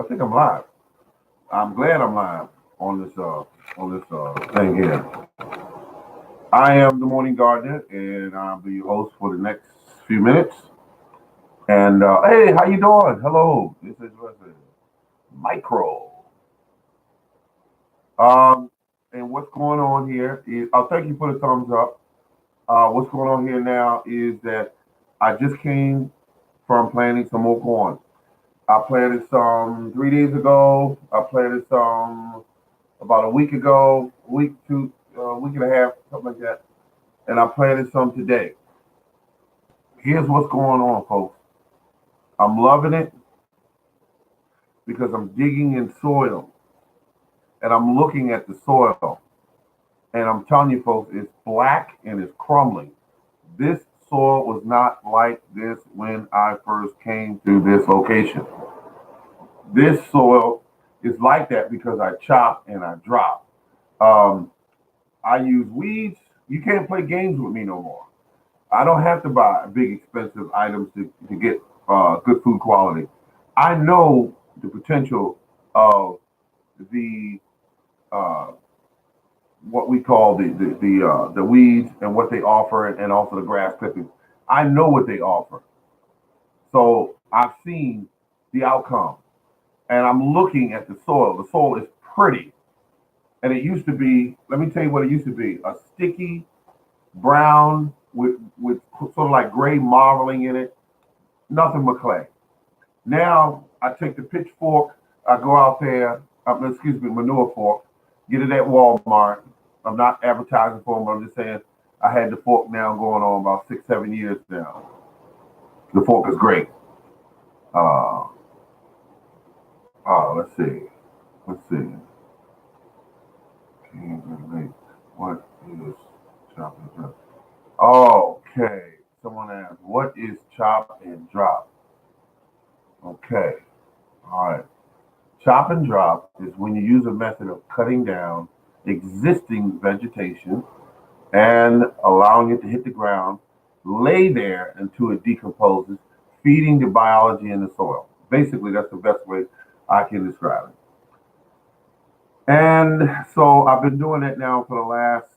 think I'm live. I'm glad I'm live on this thing here. I am the Morning Gardener, and I'll be your host for the next few minutes. And hey, how you doing? Hello, this is Micro. Um, and what's going on here is, I'll thank you for the thumbs up. What's going on here now is that I just came from planting some more corn. I planted some 3 days ago. I planted some about a week ago, week and a half, something like that. And I planted some today. Here's what's going on, folks. I'm loving it because I'm digging in soil and I'm looking at the soil. And I'm telling you, folks, it's black and it's crumbling. This soil was not like this when I first came to this location. This soil is like that because I chop and I drop. Um, I use weeds. You can't play games with me no more. I don't have to buy big expensive items to get good food quality. I know the potential of the uh, what we call the weeds and what they offer, and also the grass clippings. I know what they offer, so I've seen the outcome, and I'm looking at the soil. The soil is pretty, and it used to be. Let me tell you what it used to be: a sticky brown with sort of like gray marbling in it. Nothing but clay. Now I take the pitchfork. I go out there. Excuse me, manure fork. Get it at Walmart. I'm not advertising for them. I'm just saying I had the fork now going on about 6, 7 years now. The fork is great. Uh, let's see. Let's see. What is chopping drop? Okay. Someone asked, what is chop and drop? Okay. All right. Chop and drop is when you use a method of cutting down existing vegetation and allowing it to hit the ground, lay there until it decomposes, feeding the biology in the soil. Basically, that's the best way I can describe it. And so I've been doing that now for the last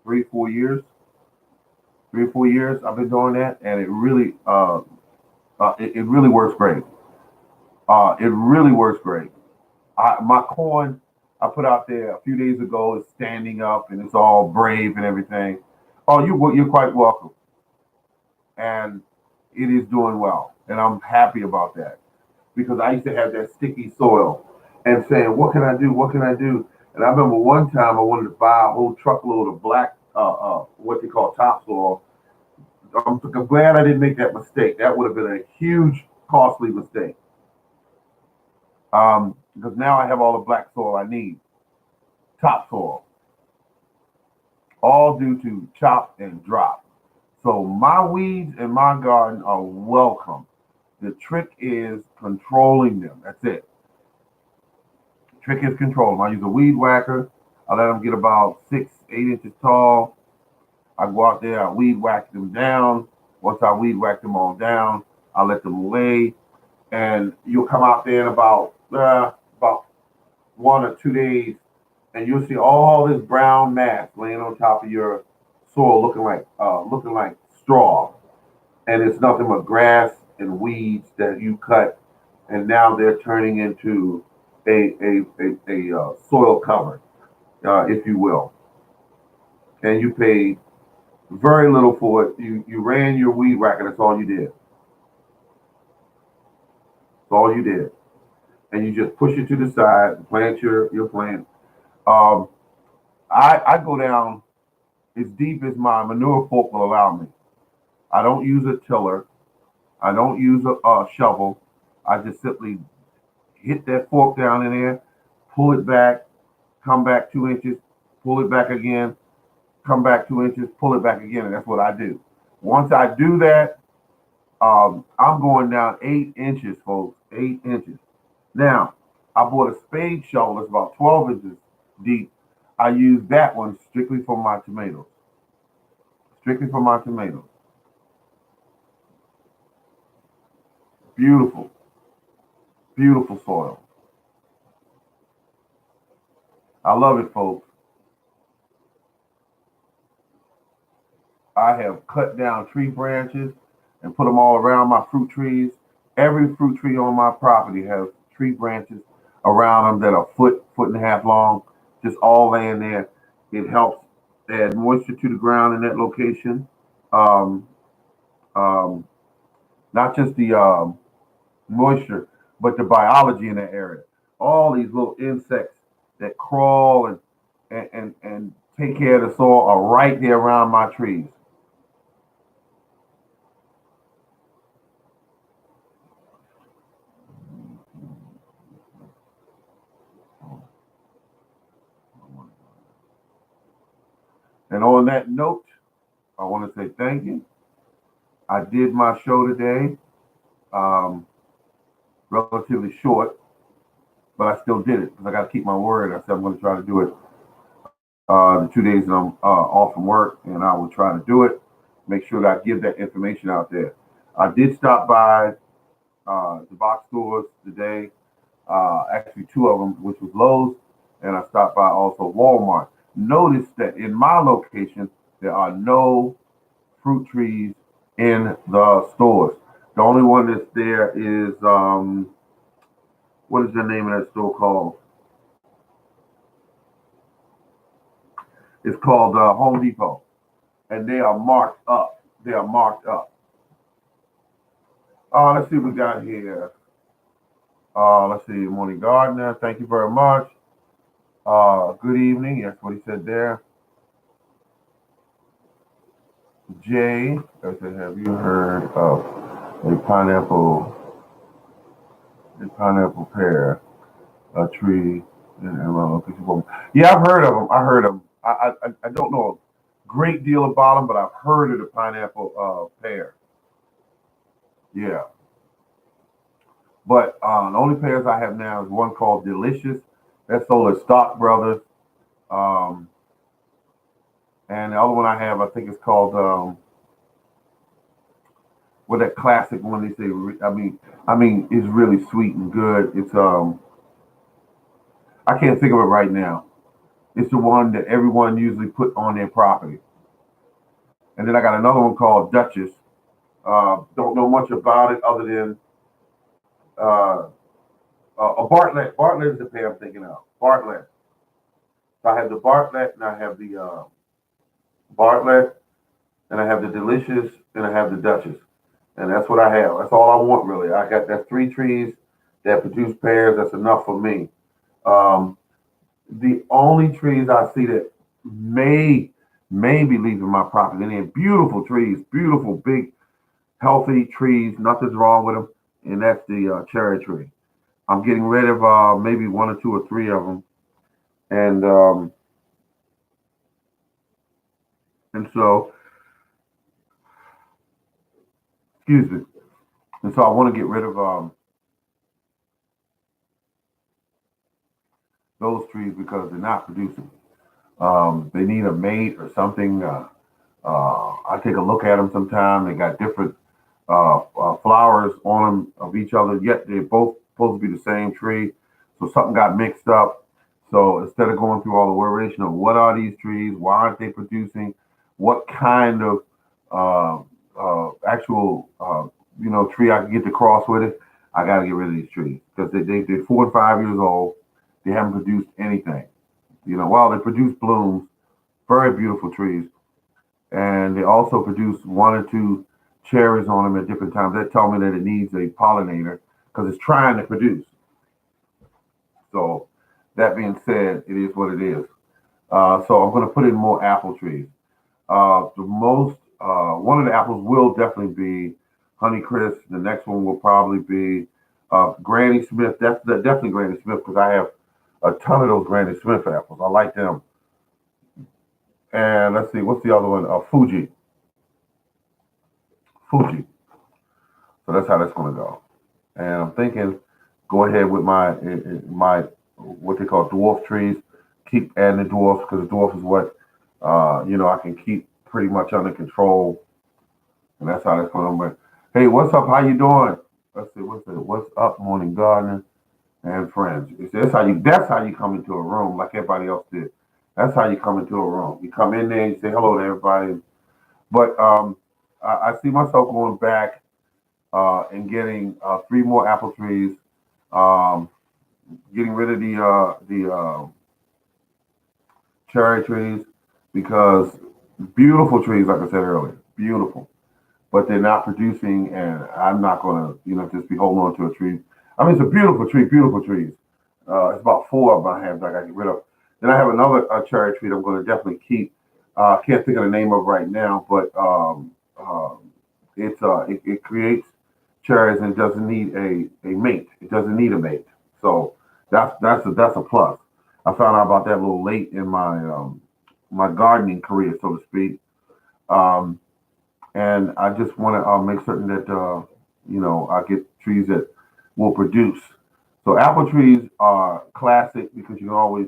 3, 4 years. 3 or 4 years I've been doing that, and it really works great. It really works great. My corn I put out there a few days ago is standing up and it's all brave and everything. Oh, you're quite welcome, and it is doing well, and I'm happy about that because I used to have that sticky soil and saying, "What can I do? What can I do?" And I remember one time I wanted to buy a whole truckload of black, what they call topsoil. I'm glad I didn't make that mistake. That would have been a huge, costly mistake. Because now I have all the black soil I need, topsoil, all due to chop and drop. So my weeds in my garden are welcome. The trick is controlling them. That's it. The trick is control them. I use a weed whacker. I let them get about 6, 8 inches tall. I go out there, I weed whack them down. Once I weed whack them all down, I let them lay, and you'll come out there in about 1 or 2 days, and you'll see all this brown mass laying on top of your soil, looking like straw, and it's nothing but grass and weeds that you cut, and now they're turning into a soil cover, if you will, and you pay very little for it. You ran your weed whacker. That's all you did. That's all you did, and you just push it to the side and plant your plant. Um, I go down as deep as my manure fork will allow me. I don't use a tiller. I don't use a shovel. I just simply hit that fork down in there, pull it back, come back 2 inches, pull it back again, come back 2 inches, pull it back again, and that's what I do. Once I do that, I'm going down 8 inches, folks, 8 inches. Now, I bought a spade shovel that's about 12 inches deep. I use that one strictly for my tomatoes. Strictly for my tomatoes. Beautiful. Beautiful soil. I love it, folks. I have cut down tree branches and put them all around my fruit trees. Every fruit tree on my property has tree branches around them that are foot and a half long, just all laying there. It helps add moisture to the ground in that location. Um, um, Not just the moisture, but the biology in that area. All these little insects that crawl and take care of the soil are right there around my trees. And on that note, I want to say thank you. I did my show today, um, relatively short, but I still did it because I got to keep my word. I said I'm going to try to do it the 2 days that I'm off from work, and I will try to do it. Make sure that I give that information out there. I did stop by the box stores today, actually two of them, which was Lowe's, and I stopped by also Walmart. Notice that in my location, there are no fruit trees in the stores. The only one that's there is what is the name of that store called? It's called Home Depot, and they are marked up. They are marked up. Let's see what we got here. Let's see, Morning Gardener. Thank you very much. Good evening. That's what he said there. Jay, I said, have you heard of a pineapple pear, a tree? Yeah, I've heard of them. I heard of them. I don't know a great deal about them, but I've heard of the pineapple pear. Yeah, but the only pears I have now is one called Delicious. That's sold at Stock Brothers. Um, and the other one I have, I think it's called what that classic one they say. I mean, it's really sweet and good. It's I can't think of it right now. It's the one that everyone usually put on their property. And then I got another one called Duchess. Don't know much about it other than uh, a Bartlett. Bartlett is the pear I'm thinking of. Bartlett. So I have the Bartlett, and I have the Bartlett, and I have the Delicious, and I have the Duchess. And that's what I have. That's all I want, really. I got that three trees that produce pears. That's enough for me. Um, the only trees I see that may be leaving my property, and they're beautiful trees, beautiful, big, healthy trees. Nothing's wrong with them, and that's the cherry tree. I'm getting rid of maybe one or two or three of them, and so excuse me, and so I want to get rid of those trees because they're not producing. They need a mate or something. I take a look at them sometime. They got different flowers on them of each other, yet they're both supposed to be the same tree. So something got mixed up. So instead of going through all the worration of what are these trees, why aren't they producing, what kind of actual tree I can get to cross with it, I got to get rid of these trees because they're 4 and 5 years old. They haven't produced anything. Well, they produce blooms, very beautiful trees, and they also produce one or two cherries on them at different times. That tell me that it needs a pollinator because it's trying to produce. So that being said, it is what it is. So I'm going to put in more apple trees. One of the apples will definitely be Honeycrisp. The next one will probably be Granny Smith. That's definitely Granny Smith because I have a ton of those Granny Smith apples. I like them. And let's see, what's the other one? Fuji. Fuji. So that's how that's going to go. And I'm thinking, go ahead with my what they call dwarf trees. Keep adding the dwarfs because the dwarf is what I can keep pretty much under control, and that's how that's going to work. Hey, what's up? How you doing? Let's see. What's up, Morning Gardener? and friends. That's how you come into a room like everybody else did. That's how you come into a room. You come in there and you say hello to everybody. But I see myself going back and getting three more apple trees, um, getting rid of the cherry trees because beautiful trees, like I said earlier, beautiful, but they're not producing, and I'm not gonna, just be holding on to a tree. I mean, it's a beautiful tree, beautiful trees. It's about four of them I have that I got to get rid of. Then I have another cherry tree that I'm going to definitely keep. Can't think of the name of right now, but it creates cherries and it doesn't need a mate. It doesn't need a mate. So that's a plus. I found out about that a little late in my gardening career, so to speak. Um, and I just want to make certain that I get trees that will produce. So apple trees are classic because you can always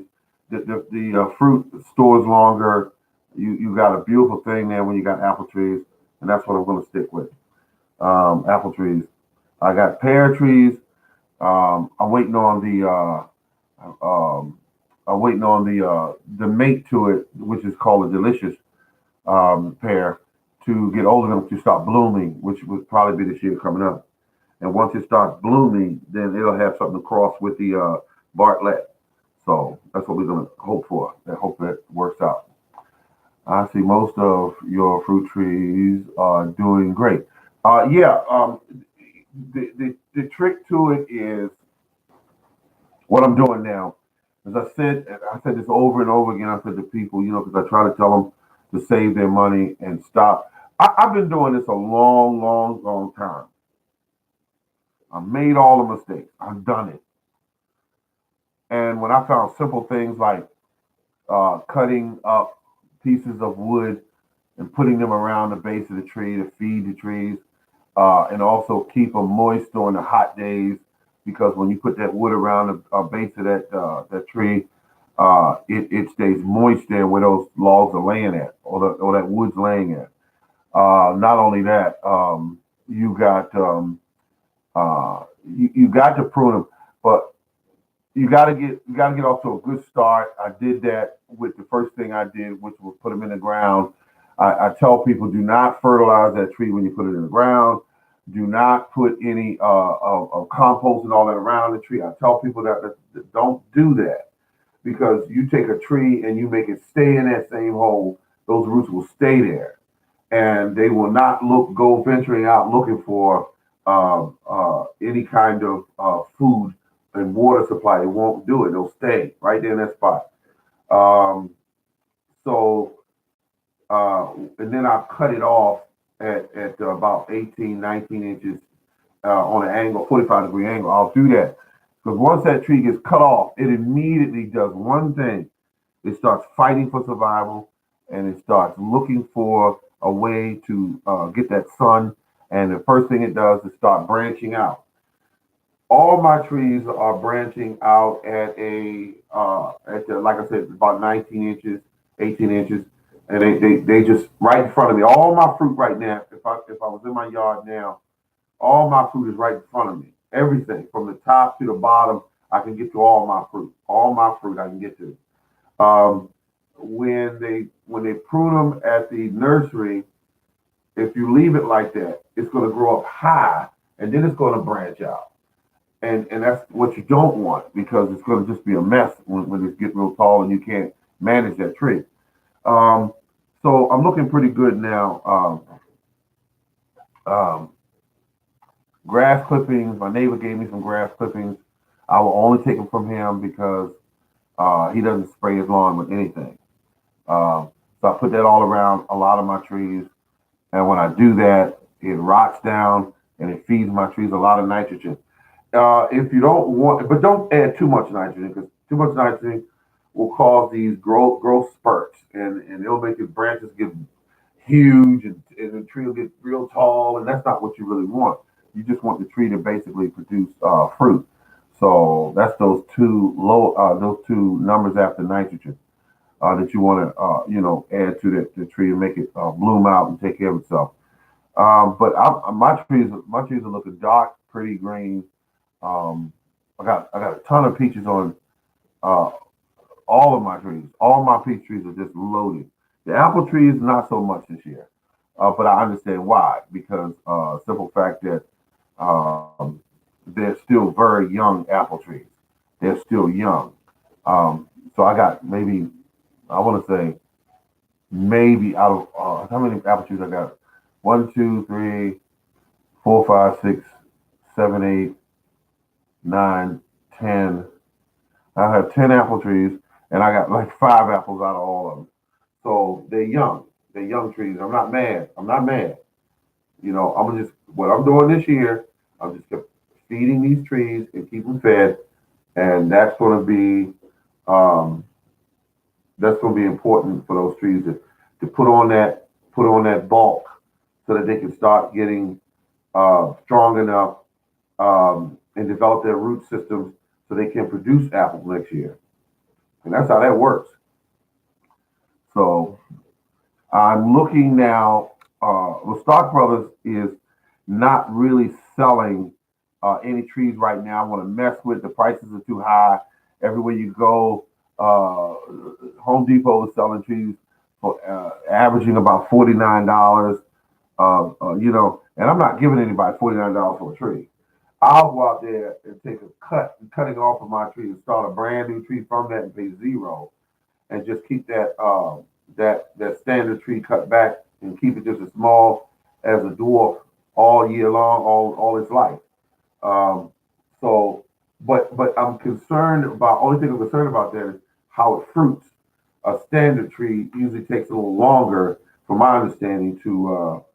the fruit stores longer. You got a beautiful thing there when you got apple trees, and that's what I'm going to stick with. Apple trees. I got pear trees. I'm waiting on I'm waiting on the mate to it, which is called a delicious pear, to get old enough to start blooming, which would probably be this year coming up. And once it starts blooming, then it'll have something to cross with the Bartlett. So that's what we're gonna hope for. I hope that works out. I see most of your fruit trees are doing great. Yeah. The trick to it is what I'm doing now. As I said this over and over again. I said to people, because I try to tell them to save their money and stop. I've been doing this a long, long, long time. I've made all the mistakes. I've done it. And when I found simple things like cutting up pieces of wood and putting them around the base of the tree to feed the trees, and also keep them moist during the hot days, because when you put that wood around the base of that tree, it stays moist there where those logs are laying at, or that wood's laying at. Not only that, you got you got to prune them, but you got to get off to a good start. I did that with the first thing I did, which was put them in the ground. I tell people, do not fertilize that tree when you put it in the ground. Do not put any of compost and all that around the tree. I tell people that don't do that, because you take a tree and you make it stay in that same hole. Those roots will stay there, and they will not go venturing out looking for any kind of food and water supply. It won't do it. They'll stay right there in that spot. Um, so and then I cut it off at about 18, 19 inches on an angle, 45-degree angle. I'll do that because once that tree gets cut off, it immediately does one thing. It starts fighting for survival, and it starts looking for a way to get that sun. And the first thing it does is start branching out. All my trees are branching out like I said, about 19 inches, 18 inches, and they just right in front of me. All my fruit right now, if I was in my yard now, all my fruit is right in front of me. Everything from the top to the bottom, I can get to all my fruit. All my fruit I can get to. Um, when they prune them at the nursery, if you leave it like that, it's going to grow up high, and then it's going to branch out. And that's what you don't want, because it's going to just be a mess when it's getting real tall and you can't manage that tree. Um, so I'm looking pretty good now. Um, Grass clippings. My neighbor gave me some grass clippings. I will only take them from him because he doesn't spray his lawn with anything. So I put that all around a lot of my trees. And when I do that, it rots down and it feeds my trees a lot of nitrogen. If you don't want, but don't add too much nitrogen, because too much nitrogen will cause these growth spurts, and it'll make the branches get huge, and the tree will get real tall, and that's not what you really want. You just want the tree to basically produce fruit. So that's those two numbers after nitrogen that you want to add to the tree and make it bloom out and take care of itself. But my trees are looking dark, pretty green, um, I got a ton of peaches on uh, all of my trees. All my peach trees are just loaded. The apple trees not so much this year, but I understand why. Because simple fact that um, they're still very young apple trees. They're still young. So I got maybe I want to say maybe out of how many apple trees I got? One, two, three, four, five, six, seven, eight, nine, 10. I have 10 apple trees, and I got like five apples out of all of them. So they're young. They're young trees. I'm not mad. I'm not mad. I'm just what I'm doing this year. I'm just feeding these trees and keep them fed, and um, that's going to be important for those trees to put on that bulk so that they can start getting strong enough and develop their root systems so they can produce apples next year. And that's how that works. So I'm looking now. Well, Stock Brothers is not really selling any trees right now. I want to mess with the prices are too high. Everywhere you go, Home Depot is selling trees for averaging about $49. And I'm not giving anybody $49 for a tree. I'll go out there and take a cutting off of my tree and start a brand new tree from that and pay zero, and just keep that standard tree cut back and keep it just as small as a dwarf all year long, all its life. Um, so, but I'm concerned about only thing I'm concerned about that is how it fruits. A standard tree usually takes a little longer, from my understanding, to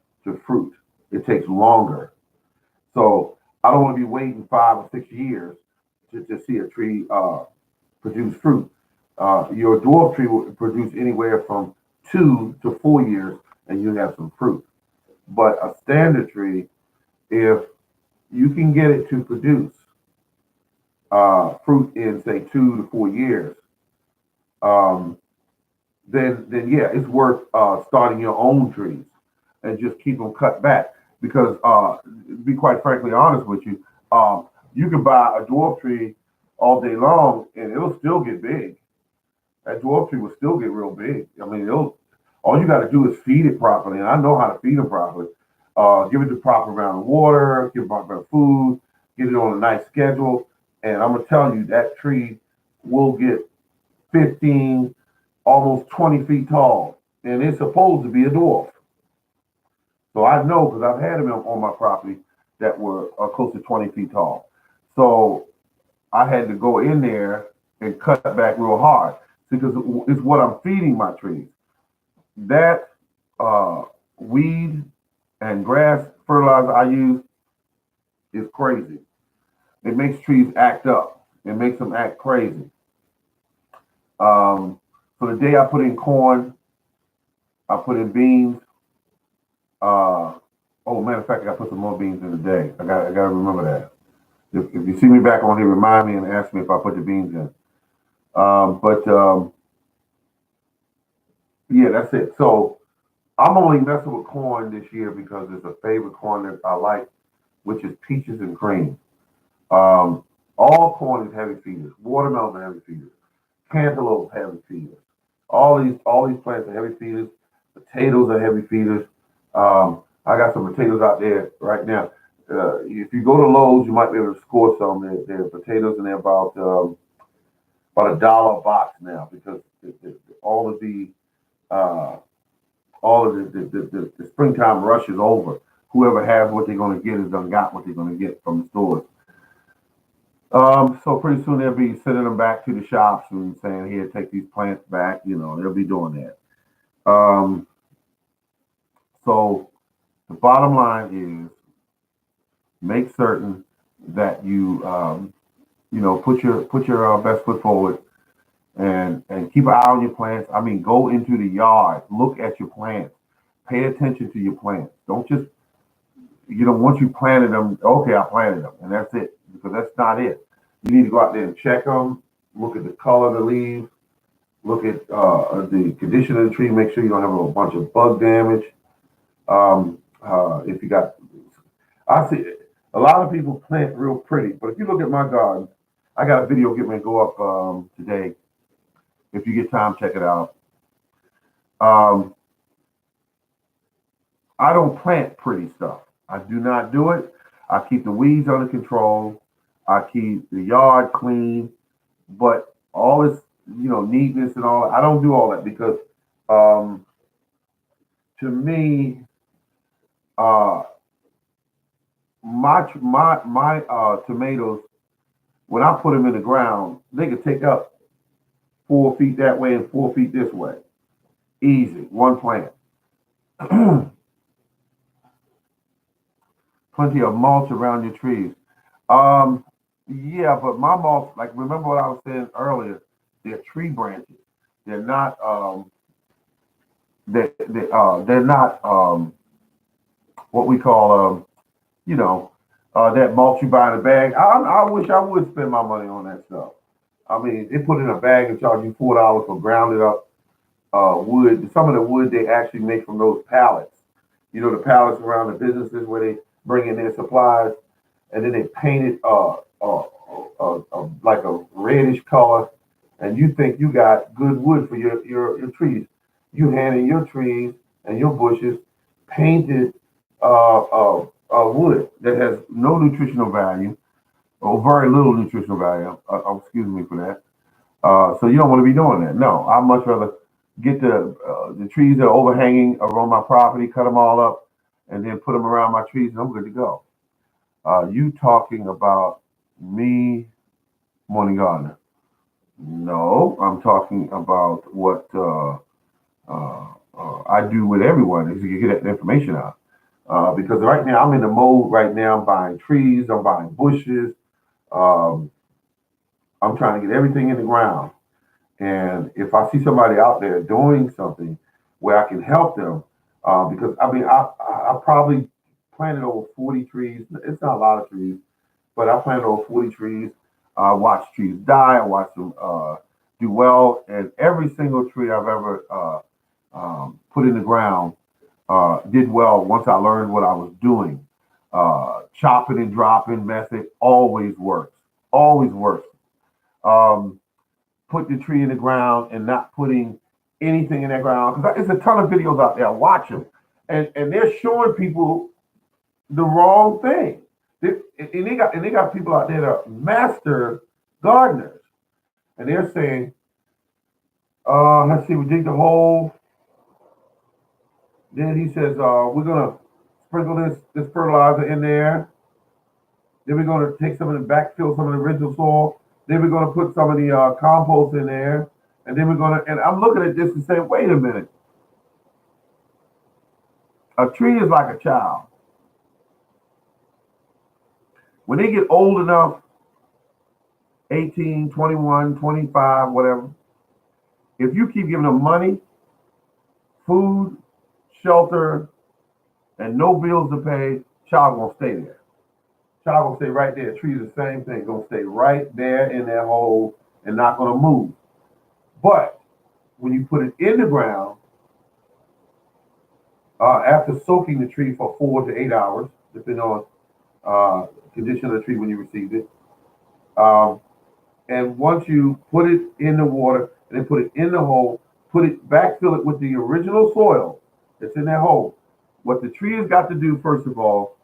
fruit. It takes longer. So I don't want to be waiting 5 or 6 years to see a tree produce fruit. Your dwarf tree will produce anywhere from 2 to 4 years, and you have some fruit. But a standard tree, if you can get it to produce fruit in say 2 to 4 years, um, then yeah, it's worth starting your own trees and just keep them cut back. Because to be quite frankly honest with you, you can buy a dwarf tree all day long and it'll still get big. That dwarf tree will still get real big. I mean, it'll all you got to do is feed it properly, and I know how to feed them properly. Give it the proper amount of water, give it proper amount of food, get it on a nice schedule, and I'm gonna tell you that tree will get 15, almost 20 feet tall, and it's supposed to be a dwarf. So I know because I've had them on my property that were close to 20 feet tall. So I had to go in there and cut back real hard because it's what I'm feeding my trees. That weed and grass fertilizer I use is crazy. It makes trees act up. It makes them act crazy. Um, so the day I put in corn, I put in beans. Uh, oh, matter of fact, I got to put some more beans in the day. I got to remember that. If you see me back on here, remind me and ask me if I put the beans in. But yeah, that's it. So I'm only messing with corn this year because it's a favorite corn that I like, which is peaches and cream. Um, all corn is heavy feeders. Watermelons are heavy feeders. Cantaloupes heavy feeders. All these plants are heavy feeders. Potatoes are heavy feeders. I got some potatoes out there right now. If you go to Lowe's, you might be able to score some. They're potatoes, and they're about $1 a box now because all of the uh, all of the springtime rush is over. Whoever has what they're going to get has done got what they're going to get from the stores. So pretty soon they'll be sending them back to the shops and saying, "Here, take these plants back." They'll be doing that. Um, so the bottom line is make certain that you put your best foot forward and keep an eye on your plants. I mean, go into the yard, look at your plants, pay attention to your plants. Don't just once you planted them, okay, I planted them, and that's it, because that's not it. You need to go out there and check them, look at the color of the leaves, look at the condition of the tree, make sure you don't have a bunch of bug damage. If you got, I see a lot of people plant real pretty, but if you look at my garden, I got a video getting ready to go up today. If you get time, check it out. Um, I don't plant pretty stuff. I do not do it. I keep the weeds under control. I keep the yard clean. But all this, neatness and all, I don't do all that because um, to me, uh, my tomatoes, when I put them in the ground, they could take up 4 feet that way and 4 feet this way. Easy, one plant. Plenty of mulch around your trees. Um, yeah, but my mulch, like remember what I was saying earlier, they're tree branches. They're not they're not what we call you know that mulch you buy in a bag. I wish I would spend my money on that stuff. I mean, they put it in a bag and charge you $4 for grounded up wood. Some of the wood they actually make from those pallets. The pallets around the businesses where they bring in their supplies, and then they paint it like a reddish color, and you think you got good wood for your trees. You hand in your trees and your bushes painted wood that has no nutritional value or very little nutritional value. Excuse me for that. So you don't want to be doing that. No, I'd much rather get the trees that are overhanging around my property, cut them all up, and then put them around my trees, and I'm good to go. You talking about me, morning gardener? No, I'm talking about what I do with everyone is to get that information out. Because right now I'm in the mode. Right now I'm buying trees, I'm buying bushes. Um, I'm trying to get everything in the ground. And if I see somebody out there doing something where I can help them, because I mean, I probably planted over 40 trees. It's not a lot of trees, but I planted over 40 trees. I watched trees die. I watched them do well. And every single tree I've ever put in the ground did well once I learned what I was doing. Chopping and dropping method always works. Always works. Um, put the tree in the ground and not putting anything in that ground. Because there's a ton of videos out there. Watch them, and they're showing people the wrong thing. And they got people out there that are master gardeners, and they're saying, let's see, we dig the hole. Then he says, we're gonna sprinkle this fertilizer in there. Then we're gonna take some of the backfill, some of the original soil. Then we're gonna put some of the compost in there, and then we're gonna. And I'm looking at this and saying, wait a minute, a tree is like a child. When they get old enough, 18, 21, 25, whatever, if you keep giving them money, food, shelter, and no bills to pay, child gonna stay there. Child gonna stay right there. Tree is the same thing, gonna stay right there in that hole and not gonna move. But when you put it in the ground, after soaking the tree for 4 to 8 hours, depending on condition of the tree when you received it, um, and once you put it in the water and then put it in the hole, put it backfill it with the original soil that's in that hole. What the tree has got to do, first of all,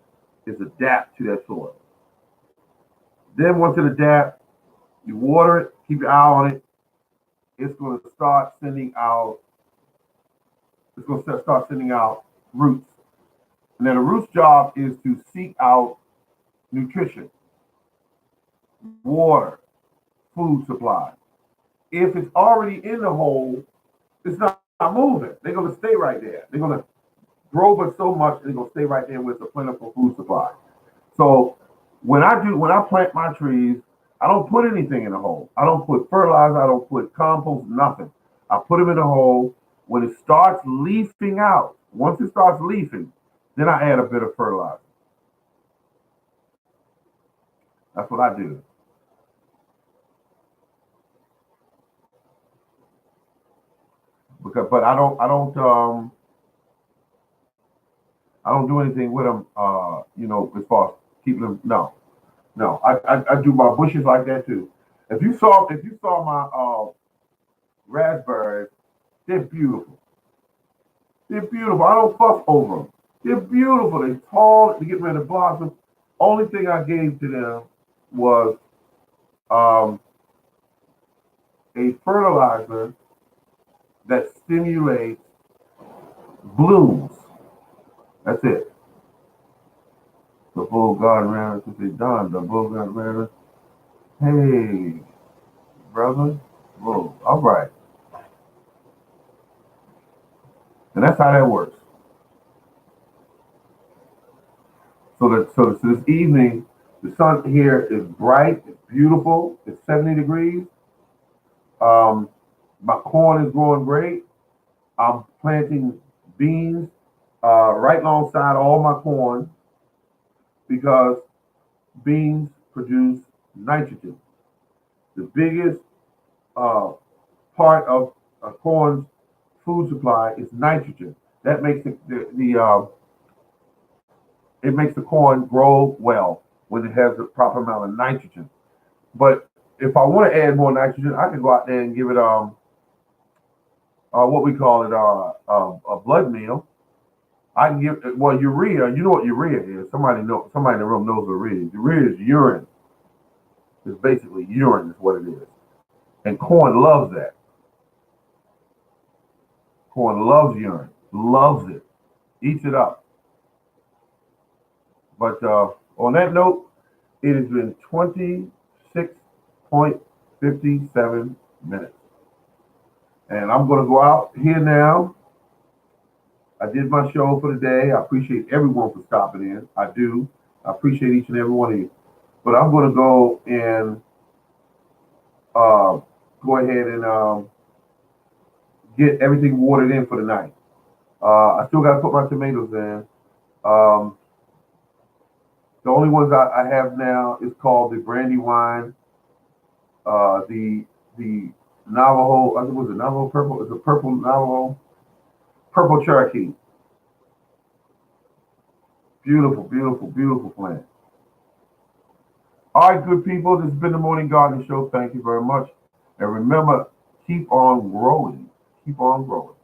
is adapt to that soil. Then once it adapts, you water it, keep your eye on it. It's going to start sending out. It's going to start sending out roots. And then the root's job is to seek out nutrition, water, food supply. If it's already in the hole, it's not moving. They're going to stay right there. They're going to grow but so much, and they're going to stay right there with a plentiful food supply. So when I plant my trees, I don't put anything in the hole. I don't put fertilizer. I don't put compost. Nothing. I put them in the hole. When it starts leafing out, once it starts leafing, then I add a bit of fertilizer. That's what I do. But I don't do anything with them. As far as keeping them. No, no. I do my bushes like that too. If you saw my raspberries, they're beautiful. They're beautiful. I don't fuss over them. They're beautiful. They're tall. They get ready to blossom. Only thing I gave to them was um, a fertilizer that stimulates blooms. That's it. The bull garden ran to say, Don, the bull garden ran. Hey, brother. Whoa, all right. And that's how that works. So this evening, the sun here is bright, it's beautiful, it's 70 degrees. Um, my corn is growing great. I'm planting beans right alongside all my corn because beans produce nitrogen. The biggest uh, part of a corn's food supply is nitrogen. That makes it makes the corn grow well when it has the proper amount of nitrogen. But if I want to add more nitrogen, I can go out there and give it what we call it a blood meal. I can give well urea. You know what urea is? Somebody in the room knows what urea is. Urea is urine. It's basically urine is what it is. And corn loves that. Corn loves urine. Loves it. Eats it up. But on that note, it has been 26.57 minutes. And I'm going to go out here now. I did my show for the day. I appreciate everyone for stopping in. I do. I appreciate each and every one of you. But I'm going to go and uh, go ahead and get everything watered in for the night. I still got to put my tomatoes in. Um, the only ones I have now is called the Brandywine, the Navajo. I think it was a Navajo purple. It's a purple Navajo, purple Cherokee. Beautiful, beautiful, beautiful plant. All right, good people. This has been the Morning Garden Show. Thank you very much. And remember, keep on growing. Keep on growing.